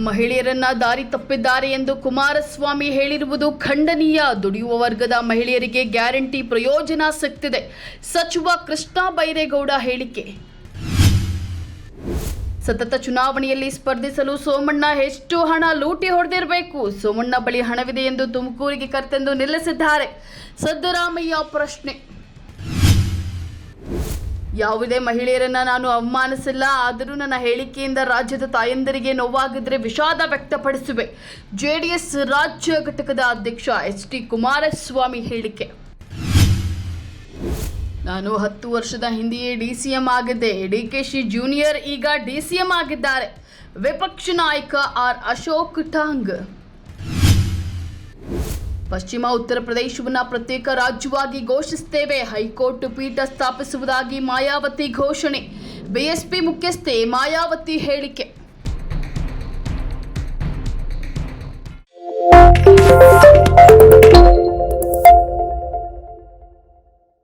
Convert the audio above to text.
ಮಹಿಳೆಯರನ್ನ ದಾರಿ ತಪ್ಪಿದ್ದಾರೆ ಎಂದು ಕುಮಾರಸ್ವಾಮಿ ಹೇಳಿರುವುದು ಖಂಡನೀಯ. ದುಡಿಯುವ ವರ್ಗದ ಮಹಿಳೆಯರಿಗೆ ಗ್ಯಾರಂಟಿ ಪ್ರಯೋಜನ ಸಿಗ್ತಿದೆ. ಸಚಿವ ಕೃಷ್ಣ ಬೈರೇಗೌಡ ಹೇಳಿಕೆ. ಸತತ ಚುನಾವಣೆಯಲ್ಲಿ ಸ್ಪರ್ಧಿಸಲು ಸೋಮಣ್ಣ ಎಷ್ಟು ಹಣ ಲೂಟಿ ಹೊಡೆದಿರಬೇಕು? ಸೋಮಣ್ಣ ಬಳಿ ಹಣವಿದೆ ಎಂದು ತುಮಕೂರಿಗೆ ಕರೆತಂದು ನಿಲ್ಲಿಸಿದ್ದಾರೆ. ಸಿದ್ದರಾಮಯ್ಯ ಪ್ರಶ್ನೆ. ಯಾವುದೇ ಮಹಿಳೆಯರನ್ನ ನಾನು ಅವಮಾನಿಸಿಲ್ಲ. ಆದರೂ ನನ್ನ ಹೇಳಿಕೆಯಿಂದ ರಾಜ್ಯದ ತಾಯಂದಿರಿಗೆ ನೋವಾಗಿದ್ರೆ ವಿಷಾದ ವ್ಯಕ್ತಪಡಿಸುವೆ. ಜೆಡಿಎಸ್ ರಾಜ್ಯ ಘಟಕದ ಅಧ್ಯಕ್ಷ ಎಚ್.ಡಿ. ಕುಮಾರಸ್ವಾಮಿ ಹೇಳಿಕೆ. ನಾನು 10 ವರ್ಷದ ಹಿಂದೆಯೇ ಡಿಸಿಎಂ ಆಗಿದ್ದೆ. ಡಿಕೆಶಿ ಜೂನಿಯರ್ ಈಗ ಡಿಸಿಎಂ ಆಗಿದ್ದಾರೆ. ವಿಪಕ್ಷ ನಾಯಕ ಆರ್ ಅಶೋಕ್ ಟಾಂಗ್. ಪಶ್ಚಿಮ ಉತ್ತರ ಪ್ರದೇಶವನ್ನು ಪ್ರತ್ಯೇಕ ರಾಜ್ಯವಾಗಿ ಘೋಷಿಸುತ್ತೇವೆ. ಹೈಕೋರ್ಟ್ ಪೀಠ ಸ್ಥಾಪಿಸುವುದಾಗಿ ಮಾಯಾವತಿ ಘೋಷಣೆ. ಬಿಎಸ್ಪಿ ಮುಖ್ಯಸ್ಥೆ ಮಾಯಾವತಿ ಹೇಳಿಕೆ.